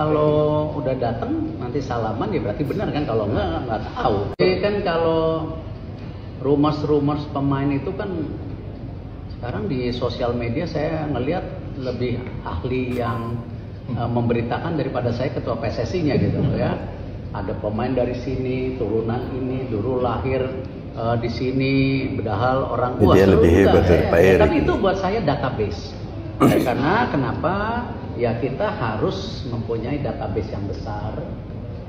kalau udah datang nanti salaman ya berarti benar kan, kalau nggak tahu. Jadi kan kalau rumors pemain itu kan sekarang di sosial media saya ngelihat lebih ahli yang memberitakan daripada saya ketua PSSI-nya gitu ya. Ada pemain dari sini, turunan ini, dulu lahir di sini, bedahal orang tua. Dia lebih hebat dari Pak Erik. Kan itu buat saya database. Karena kenapa? Ya kita harus mempunyai database yang besar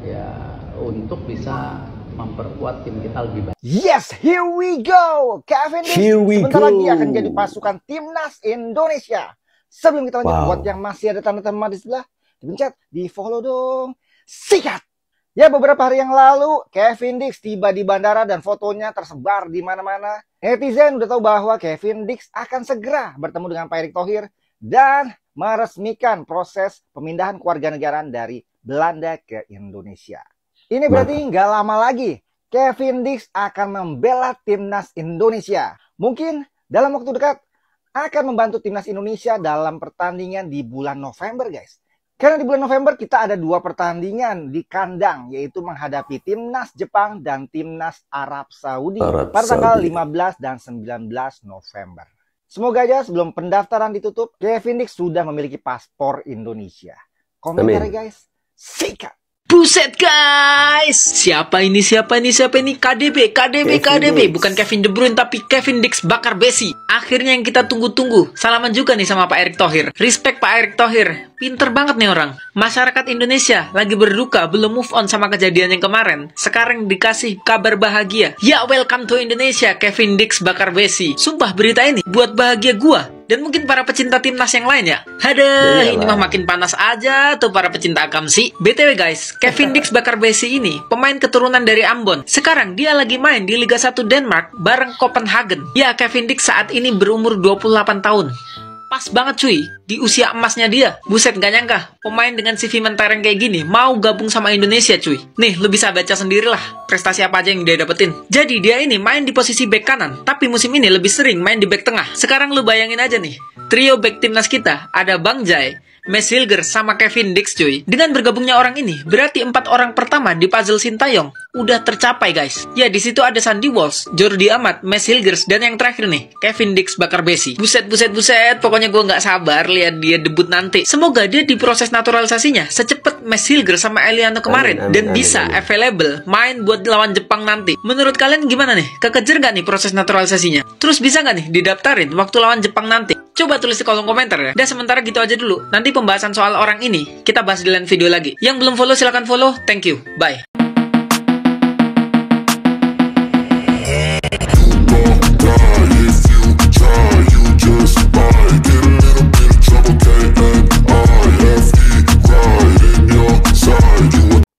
ya untuk bisa memperkuat tim kita lebih baik. Yes, here we go. Kevin Dix sebentar lagi akan jadi pasukan timnas Indonesia. Sebelum kita lanjut, buat yang masih ada tanda-tanda di sebelah, dipencet, di follow dong. Sikat. Ya, beberapa hari yang lalu Kevin Dix tiba di bandara dan fotonya tersebar di mana-mana. Netizen udah tahu bahwa Kevin Dix akan segera bertemu dengan Pak Erick Thohir dan meresmikan proses pemindahan kewarganegaraan dari Belanda ke Indonesia. Ini berarti nggak lama lagi Kevin Dix akan membela timnas Indonesia. Mungkin dalam waktu dekat akan membantu timnas Indonesia dalam pertandingan di bulan November, guys. Karena di bulan November kita ada 2 pertandingan di kandang, yaitu menghadapi timnas Jepang dan timnas Arab Saudi pada tanggal 15 dan 19 November. Semoga aja sebelum pendaftaran ditutup, Kevin Dix sudah memiliki paspor Indonesia. Komentarnya guys, sikat. Buset guys, siapa ini KDB, bukan Kevin De Bruyne tapi Kevin Dix bakar besi. Akhirnya yang kita tunggu-tunggu. Salaman juga nih sama Pak Erick Thohir. Respect Pak Erick Thohir, pinter banget nih orang. Masyarakat Indonesia lagi berduka, belum move on sama kejadian yang kemarin. Sekarang dikasih kabar bahagia. Ya, welcome to Indonesia, Kevin Dix bakar besi. Sumpah berita ini buat bahagia gua dan mungkin para pecinta timnas yang lain ya. Haduh, ini mah makin panas aja tuh para pecinta akamsi. BTW guys, Kevin Dix bakar besi ini pemain keturunan dari Ambon. Sekarang dia lagi main di Liga 1 Denmark bareng Copenhagen. Ya, Kevin Dix saat ini berumur 28 tahun. Pas banget cuy, di usia emasnya dia. Buset, gak nyangka pemain dengan CV mentereng kayak gini mau gabung sama Indonesia cuy. Nih, lu bisa baca sendirilah prestasi apa aja yang dia dapetin. Jadi dia ini main di posisi bek kanan, tapi musim ini lebih sering main di bek tengah. Sekarang lu bayangin aja nih, trio bek timnas kita ada Bang Jai, Mads Hilgers sama Kevin Dix cuy. Dengan bergabungnya orang ini, berarti 4 orang pertama di puzzle Sintayong udah tercapai guys. Ya, di situ ada Sandy Walsh, Jordi Amat, Mads Hilgers, dan yang terakhir nih, Kevin Dix bakar besi. Buset. Pokoknya gue nggak sabar lihat dia debut nanti. Semoga dia di proses naturalisasinya secepat Mads Hilgers sama Eliano kemarin dan bisa available main buat lawan Jepang nanti. Menurut kalian gimana nih? Kekejar nggak nih proses naturalisasinya? Terus bisa nggak nih didaftarin waktu lawan Jepang nanti? Coba tulis di kolom komentar ya. Dan sementara gitu aja dulu. Nanti pembahasan soal orang ini kita bahas di lain video lagi. Yang belum follow silahkan follow. Thank you. Bye.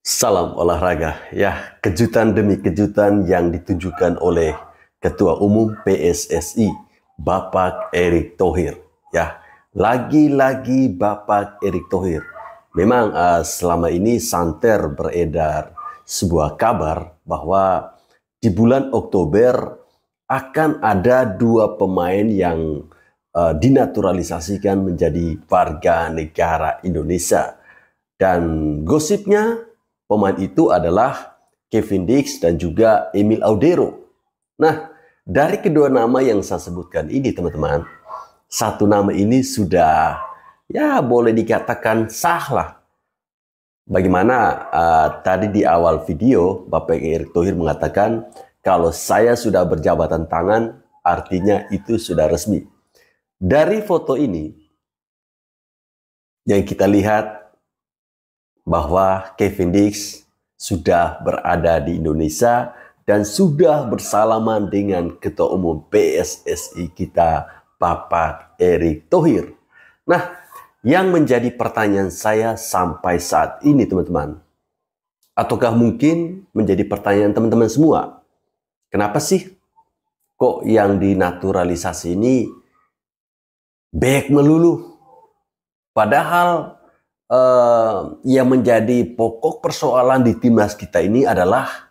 Salam olahraga. Ya, kejutan demi kejutan yang ditujukan oleh Ketua Umum PSSI, Bapak Erick Thohir. Ya, lagi-lagi Bapak Erick Thohir. Memang selama ini santer beredar sebuah kabar bahwa di bulan Oktober akan ada 2 pemain yang dinaturalisasikan menjadi warga negara Indonesia. Dan gosipnya pemain itu adalah Kevin Dix dan juga Emil Audero. Nah, dari kedua nama yang saya sebutkan ini teman-teman, satu nama ini sudah ya boleh dikatakan sah lah. Bagaimana tadi di awal video Bapak Erick Thohir mengatakan kalau saya sudah berjabatan tangan artinya itu sudah resmi. Dari foto ini yang kita lihat bahwa Kevin Dix sudah berada di Indonesia dan sudah bersalaman dengan Ketua Umum PSSI kita, Bapak Erick Thohir. Nah, yang menjadi pertanyaan saya sampai saat ini teman-teman, ataukah mungkin menjadi pertanyaan teman-teman semua, kenapa sih kok yang dinaturalisasi ini bek melulu? Padahal yang menjadi pokok persoalan di timnas kita ini adalah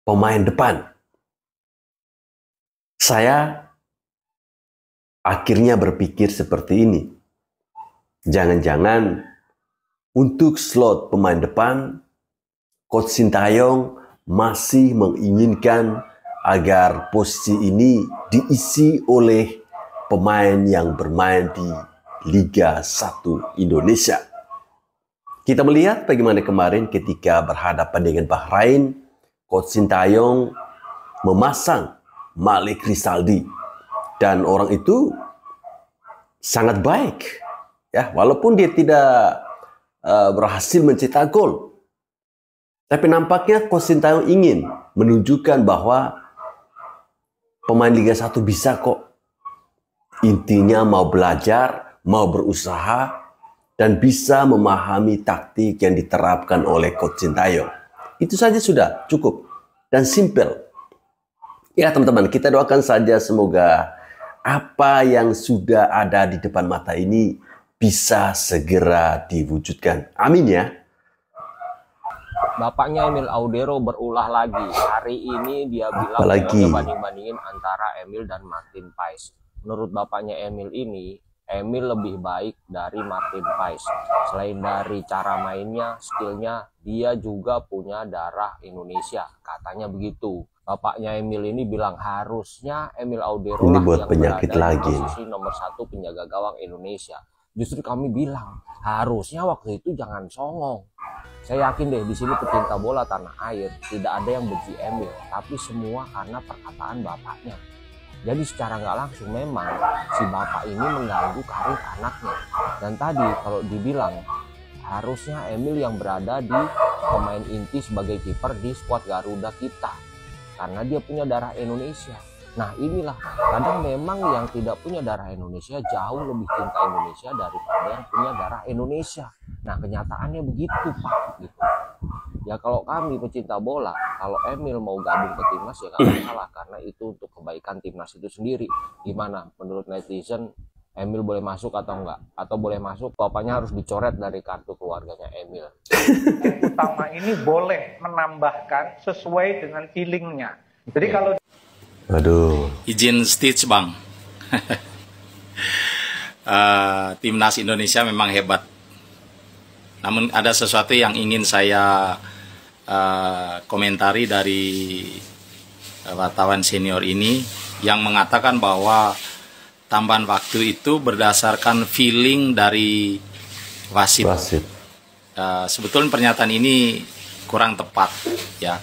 pemain depan. Saya akhirnya berpikir seperti ini. Jangan-jangan untuk slot pemain depan, Coach Sintayong masih menginginkan agar posisi ini diisi oleh pemain yang bermain di Liga 1 Indonesia. Kita melihat bagaimana kemarin ketika berhadapan dengan Bahrain, Coach Sintayong memasang Malik Rizaldi, dan orang itu sangat baik, ya, walaupun dia tidak berhasil mencetak gol. Tapi nampaknya Coach Sintayong ingin menunjukkan bahwa pemain Liga 1 bisa kok. Intinya mau belajar, mau berusaha, dan bisa memahami taktik yang diterapkan oleh Coach Sintayong. Itu saja sudah cukup dan simple. Ya teman-teman, kita doakan saja semoga apa yang sudah ada di depan mata ini bisa segera diwujudkan. Amin ya. Bapaknya Emil Audero berulah lagi. Hari ini dia bilang dia banding-bandingin antara Emil dan Martin Paes. Menurut bapaknya Emil ini, Emil lebih baik dari Martin Paes. Selain dari cara mainnya, skillnya, dia juga punya darah Indonesia. Katanya begitu. Bapaknya Emil ini bilang harusnya Emil Audero ini lah buat yang penyakit berada lagi di posisi nomor 1 penjaga gawang Indonesia. Justru kami bilang harusnya waktu itu jangan songong. Saya yakin deh di sini pecinta bola tanah air tidak ada yang benci Emil, tapi semua karena perkataan bapaknya. Jadi secara nggak langsung memang si bapak ini mengganggu karir anaknya. Dan tadi kalau dibilang harusnya Emil yang berada di pemain inti sebagai kiper di skuad Garuda kita, karena dia punya darah Indonesia. Nah inilah kadang memang yang tidak punya darah Indonesia jauh lebih cinta Indonesia daripada yang punya darah Indonesia. Nah kenyataannya begitu Pak gitu. Ya kalau kami pecinta bola, kalau Emil mau gabung ke timnas ya kami salah, karena itu untuk kebaikan timnas itu sendiri. Gimana menurut netizen, Emil boleh masuk atau enggak? Atau boleh masuk, bapaknya harus dicoret dari kartu keluarganya Emil. Utama ini boleh menambahkan sesuai dengan feelingnya. Jadi kalau izin stage Bang. Timnas Indonesia memang hebat. Namun ada sesuatu yang ingin saya komentari dari wartawan senior ini yang mengatakan bahwa tambahan waktu itu berdasarkan feeling dari wasit. Sebetulnya pernyataan ini kurang tepat ya.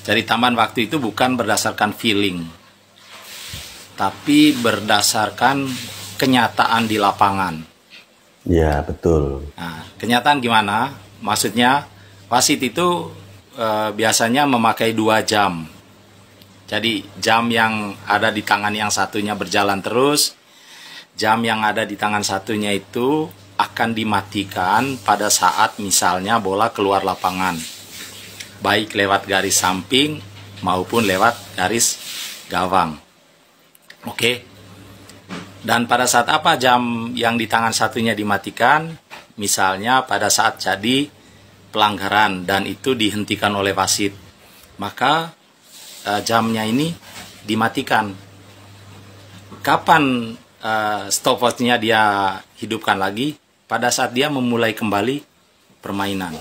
Jadi tambahan waktu itu bukan berdasarkan feeling, tapi berdasarkan kenyataan di lapangan. Ya betul. Nah, kenyataan gimana? Maksudnya wasit itu biasanya memakai 2 jam. Jadi jam yang ada di tangan yang satunya berjalan terus, jam yang ada di tangan satunya itu akan dimatikan pada saat misalnya bola keluar lapangan, baik lewat garis samping maupun lewat garis gawang. Oke. Dan pada saat apa jam yang di tangan satunya dimatikan? Misalnya pada saat jadi pelanggaran dan itu dihentikan oleh wasit, maka jamnya ini dimatikan. Kapan stopwatch-nya dia hidupkan lagi? Pada saat dia memulai kembali permainan.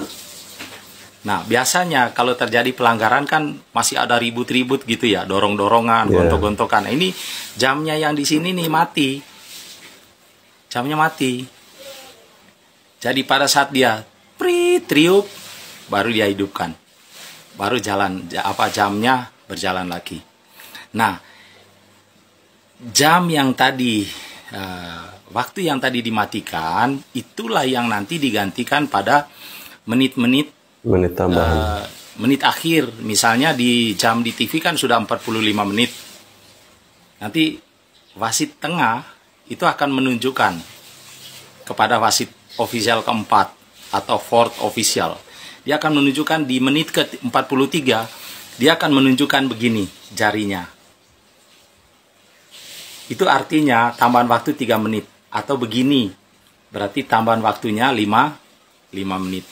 Nah, biasanya kalau terjadi pelanggaran kan masih ada ribut-ribut gitu ya, dorong-dorongan, gontok-gontokan. Nah, ini jamnya yang di sini nih mati. Jamnya mati. Jadi pada saat dia triup baru dia hidupkan. Baru jalan jamnya berjalan lagi. Nah, jam yang tadi waktu yang tadi dimatikan itulah yang nanti digantikan pada menit-menit tambahan. Menit akhir, misalnya di jam di TV kan sudah 45 menit. Nanti wasit tengah itu akan menunjukkan kepada wasit official keempat atau fourth official. Dia akan menunjukkan di menit ke-43, dia akan menunjukkan begini jarinya. Itu artinya tambahan waktu 3 menit. Atau begini, berarti tambahan waktunya 5 menit.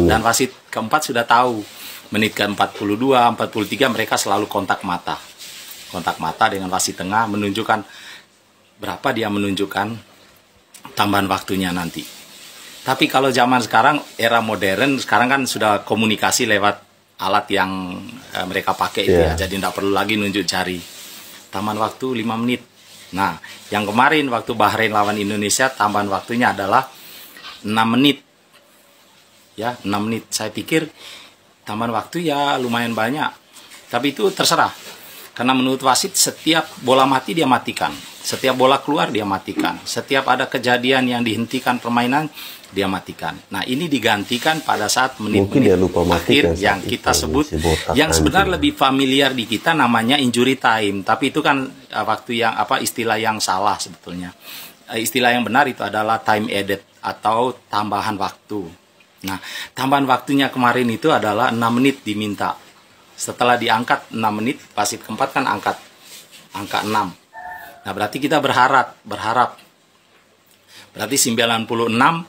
Dan wasit keempat sudah tahu, menit ke-42, 43 mereka selalu kontak mata. Kontak mata dengan wasit tengah menunjukkan berapa dia menunjukkan tambahan waktunya nanti. Tapi kalau zaman sekarang, era modern, sekarang kan sudah komunikasi lewat alat yang mereka pakai itu ya. Jadi tidak perlu lagi nunjuk jari. Tambahan waktu 5 menit. Nah, yang kemarin waktu Bahrain lawan Indonesia, tambahan waktunya adalah 6 menit. Ya, 6 menit. Saya pikir tambahan waktu ya lumayan banyak. Tapi itu terserah. Karena menurut wasit, setiap bola mati dia matikan. Setiap bola keluar dia matikan. Setiap ada kejadian yang dihentikan permainan, dia matikan. Nah, ini digantikan pada saat menit-menit akhir yang kita sebut, yang sebenarnya lebih familiar di kita namanya injury time. Tapi itu kan waktu yang istilah yang salah sebetulnya. Istilah yang benar itu adalah time added atau tambahan waktu. Nah, tambahan waktunya kemarin itu adalah 6 menit diminta. Setelah diangkat 6 menit, wasit keempat kan angkat angka 6. Nah, berarti kita berharap berarti 96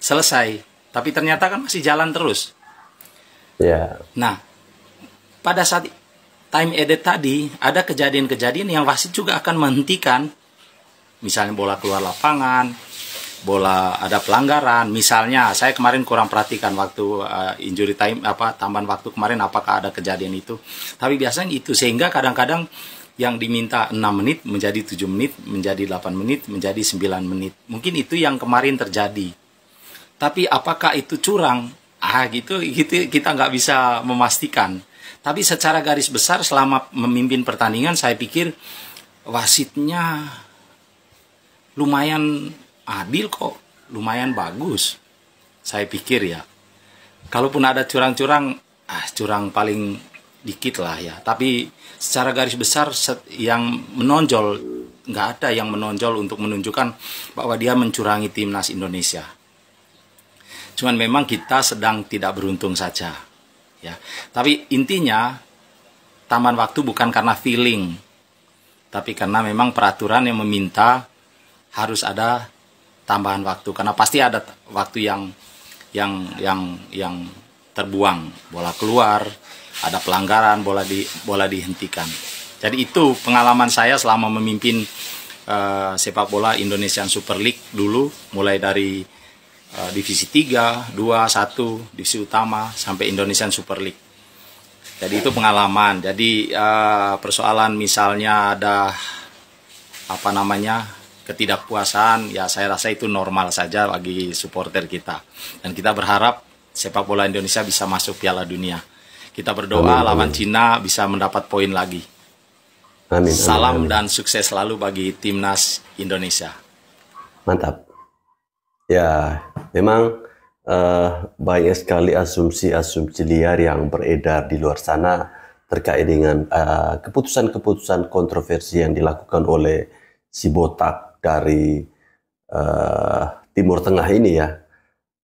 selesai, tapi ternyata kan masih jalan terus. Nah, pada saat time added tadi, ada kejadian-kejadian yang wasit juga akan menghentikan. Misalnya bola keluar lapangan, bola ada pelanggaran. Misalnya, saya kemarin kurang perhatikan waktu injury time, tambahan waktu kemarin, apakah ada kejadian itu. Tapi biasanya itu, sehingga kadang-kadang yang diminta 6 menit menjadi 7 menit, menjadi 8 menit, menjadi 9 menit. Mungkin itu yang kemarin terjadi. Tapi apakah itu curang? Gitu kita nggak bisa memastikan. Tapi secara garis besar selama memimpin pertandingan, saya pikir wasitnya lumayan adil kok, lumayan bagus. Saya pikir ya. Kalaupun ada curang-curang, curang paling dikit lah ya. Tapi secara garis besar yang menonjol, nggak ada yang menonjol untuk menunjukkan bahwa dia mencurangi timnas Indonesia. Cuman memang kita sedang tidak beruntung saja, ya. Tapi intinya tambahan waktu bukan karena feeling, tapi karena memang peraturan yang meminta harus ada tambahan waktu. Karena pasti ada waktu yang terbuang, bola keluar, ada pelanggaran, bola dihentikan. Jadi itu pengalaman saya selama memimpin sepak bola Indonesian Super League dulu, mulai dari divisi 3, 2, 1, divisi utama sampai Indonesian Super League. Jadi itu pengalaman. Jadi persoalan misalnya ada ketidakpuasan, ya saya rasa itu normal saja bagi supporter kita. Dan kita berharap sepak bola Indonesia bisa masuk Piala Dunia. Kita berdoa lawan Cina bisa mendapat poin lagi. Salam dan sukses selalu bagi timnas Indonesia. Mantap. Ya, memang banyak sekali asumsi-asumsi liar yang beredar di luar sana terkait dengan keputusan-keputusan kontroversi yang dilakukan oleh si botak dari Timur Tengah ini ya.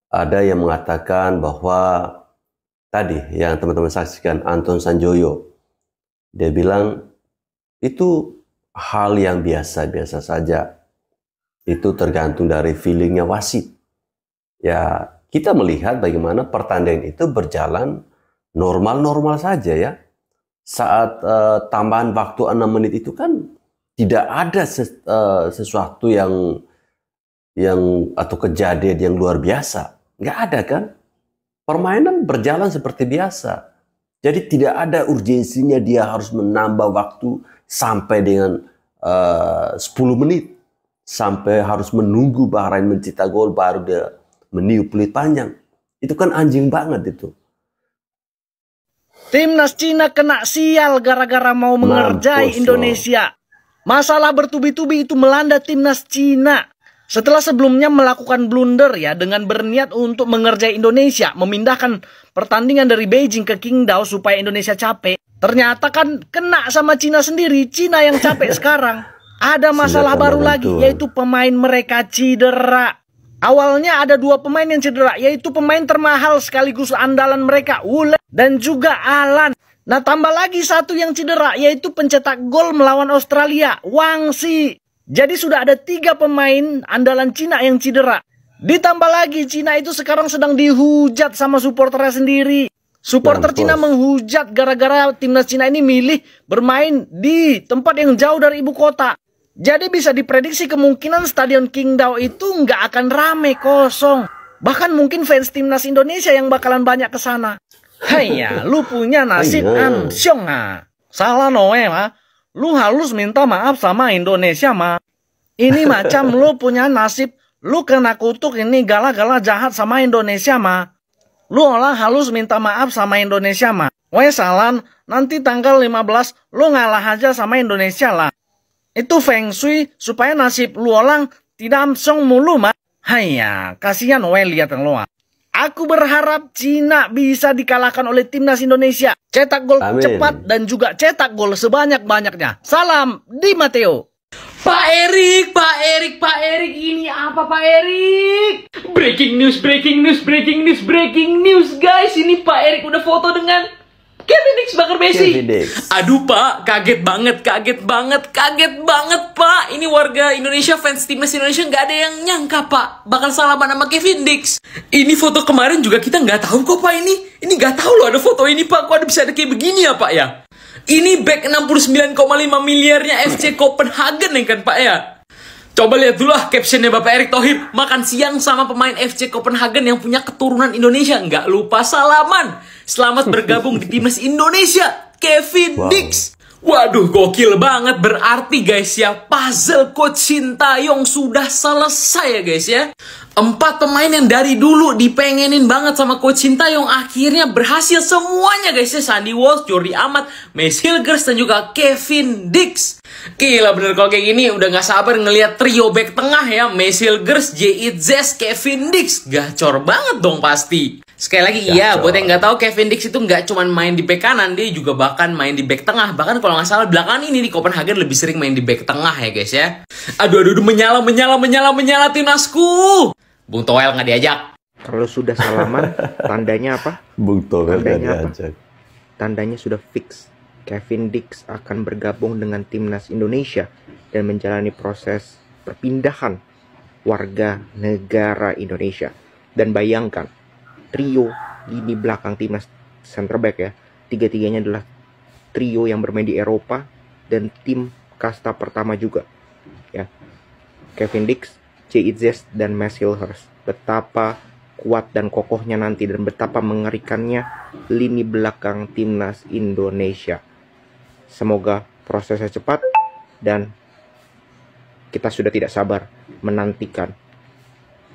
Ada yang mengatakan bahwa tadi yang teman-teman saksikan, Anton Sanjoyo, dia bilang itu hal yang biasa-biasa saja. Itu tergantung dari feelingnya wasit. Ya, kita melihat bagaimana pertandingan itu berjalan normal-normal saja ya. Saat tambahan waktu 6 menit itu kan tidak ada sesuatu yang atau kejadian yang luar biasa. Nggak ada kan? Permainan berjalan seperti biasa. Jadi tidak ada urgensinya dia harus menambah waktu sampai dengan 10 menit. Sampai harus menunggu Bahrain mencetak gol baru dia meniup peluit panjang. Itu kan anjing banget itu. Timnas Cina kena sial gara-gara mau mengerjai Indonesia. Masalah bertubi-tubi itu melanda timnas Cina. Setelah sebelumnya melakukan blunder ya dengan berniat untuk mengerjai Indonesia, memindahkan pertandingan dari Beijing ke Qingdao supaya Indonesia capek. Ternyata kan kena sama Cina sendiri, Cina yang capek sekarang. Ada masalah baru lagi, yaitu pemain mereka cedera. Awalnya ada 2 pemain yang cedera, yaitu pemain termahal sekaligus andalan mereka, Wule dan juga Alan. Nah, tambah lagi 1 yang cedera, yaitu pencetak gol melawan Australia, Wang Xi. Jadi sudah ada 3 pemain andalan Cina yang cedera. Ditambah lagi, Cina itu sekarang sedang dihujat sama supporternya sendiri. Supporter Cina menghujat gara-gara timnas Cina ini milih bermain di tempat yang jauh dari ibu kota. Jadi bisa diprediksi kemungkinan Stadion Qingdao itu nggak akan rame, kosong. Bahkan mungkin fans timnas Indonesia yang bakalan banyak ke sana. Haiya, lu punya nasib ansyong ah. Salah Noe mah. Lu harus minta maaf sama Indonesia mah. Ini macam lu punya nasib, lu kena kutuk ini gala-gala jahat sama Indonesia mah. Lu olah halus minta maaf sama Indonesia mah. Salan, nanti tanggal 15 lu ngalah aja sama Indonesia lah. Itu feng shui supaya nasib lu orang tidak amsong mulu mah. Haiya, kasihan lihat lu. Aku berharap Cina bisa dikalahkan oleh timnas Indonesia. Cetak gol cepat dan juga cetak gol sebanyak-banyaknya. Salam Di Matteo. Pak Erik, ini apa Pak Erik? Breaking news guys. Ini Pak Erik udah foto dengan Kevin Dix Bakar Besi. Aduh Pak, kaget banget Pak. Ini warga Indonesia, fans timnas Indonesia nggak ada yang nyangka Pak bakal salaman sama Kevin Dix. Ini foto kemarin juga kita nggak tahu kok Pak ini nggak tahu loh ada foto ini Pak. Kok ada bisa ada kayak begini ya Pak ya? Ini back 69,5 miliarnya FC Copenhagen ya kan Pak ya? Coba lihat dulu lah captionnya Bapak Erick Thohir. Makan siang sama pemain FC Copenhagen yang punya keturunan Indonesia. Nggak lupa salaman. Selamat bergabung di timnas Indonesia, Kevin Dix. Waduh, gokil banget. Berarti guys ya, puzzle Coach Sintayong sudah selesai ya guys ya. 4 pemain yang dari dulu dipengenin banget sama Coach Sintayong akhirnya berhasil semuanya guys ya. Sandy Walsh, Jordi Amat, Mace Hilgers, dan juga Kevin Dix. Gila bener kalau kayak gini udah gak sabar ngelihat trio back tengah ya. Mace Hilgers, J.I.Z, Kevin Dix. Gacor banget dong pasti. Sekali lagi iya, buat yang nggak tahu Kevin Dix itu nggak cuma main di back kanan, dia juga bahkan main di back tengah. Bahkan kalau nggak salah belakangan ini di Copenhagen lebih sering main di back tengah ya guys ya. Aduh, menyala timnasku. Bung Toel nggak diajak. Kalau sudah salaman, tandanya apa? Bung Toel nggak diajak. Tandanya sudah fix. Kevin Dix akan bergabung dengan timnas Indonesia dan menjalani proses perpindahan warga negara Indonesia. Dan bayangkan, trio lini belakang timnas center back ya, tiga-tiganya adalah trio yang bermain di Eropa dan tim kasta pertama juga ya. Kevin Dix, J.I.Z, dan Mace Hilgers. Betapa kuat dan kokohnya nanti dan betapa mengerikannya lini belakang timnas Indonesia. Semoga prosesnya cepat dan kita sudah tidak sabar menantikan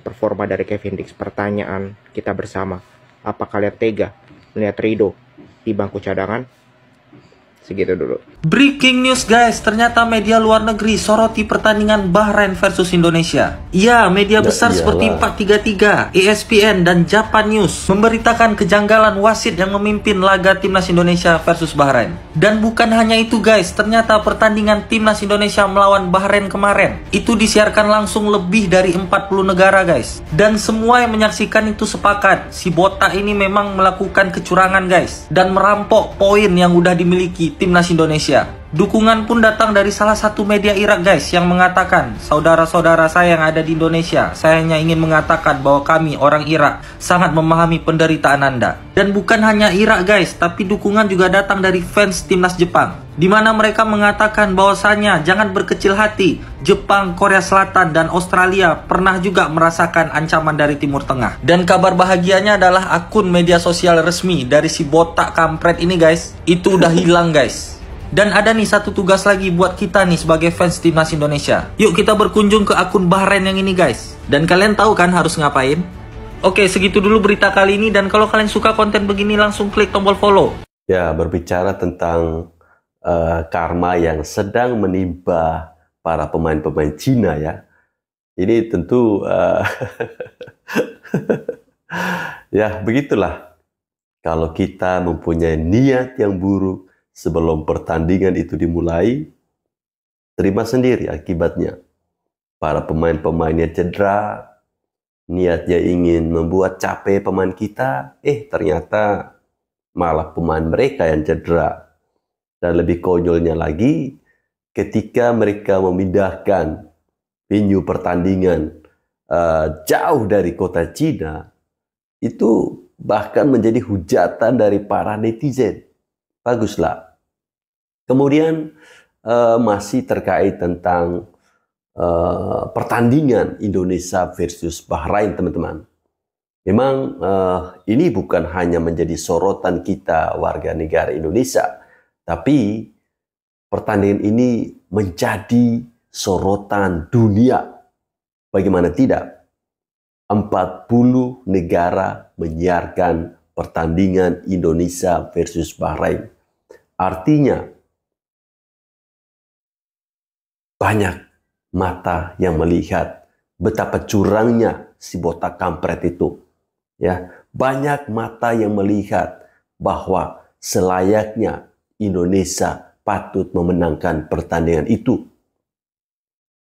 performa dari Kevin Dix. Pertanyaan kita bersama, apa kalian tega melihat Rido di bangku cadangan? Segitu dulu. Breaking news guys, ternyata media luar negeri soroti pertandingan Bahrain versus Indonesia. Ya, media besar seperti 433, ESPN, dan Japan News memberitakan kejanggalan wasit yang memimpin laga timnas Indonesia versus Bahrain. Dan bukan hanya itu guys, ternyata pertandingan timnas Indonesia melawan Bahrain kemarin itu disiarkan langsung lebih dari 40 negara guys. Dan semua yang menyaksikan itu sepakat, si botak ini memang melakukan kecurangan guys, dan merampok poin yang udah dimiliki timnas Indonesia. Dukungan pun datang dari salah satu media Irak guys yang mengatakan, saudara-saudara saya yang ada di Indonesia, saya hanya ingin mengatakan bahwa kami orang Irak sangat memahami penderitaan Anda. Dan bukan hanya Irak guys, tapi dukungan juga datang dari fans timnas Jepang, di mana mereka mengatakan bahwasanya jangan berkecil hati, Jepang, Korea Selatan, dan Australia pernah juga merasakan ancaman dari Timur Tengah. Dan kabar bahagianya adalah akun media sosial resmi dari si botak kampret ini guys, itu udah hilang guys. Dan ada nih satu tugas lagi buat kita nih sebagai fans timnas Indonesia. Yuk kita berkunjung ke akun Bahrain yang ini guys. Dan kalian tahu kan harus ngapain? Oke, segitu dulu berita kali ini. Dan kalau kalian suka konten begini langsung klik tombol follow. Ya, berbicara tentang karma yang sedang menimpa para pemain-pemain Cina ya. Ini tentu ya begitulah. Kalau kita mempunyai niat yang buruk sebelum pertandingan itu dimulai, terima sendiri akibatnya. Para pemain-pemainnya cedera, niatnya ingin membuat capek pemain kita, ternyata malah pemain mereka yang cedera. Dan lebih konyolnya lagi, ketika mereka memindahkan venue pertandingan jauh dari kota Cina, itu bahkan menjadi hujatan dari para netizen. Baguslah. Kemudian masih terkait tentang pertandingan Indonesia versus Bahrain teman-teman. Memang ini bukan hanya menjadi sorotan kita warga negara Indonesia, tapi pertandingan ini menjadi sorotan dunia. Bagaimana tidak? 40 negara menyiarkan pertandingan Indonesia versus Bahrain. Artinya, banyak mata yang melihat betapa curangnya si botak kampret itu. Ya, banyak mata yang melihat bahwa selayaknya Indonesia patut memenangkan pertandingan itu.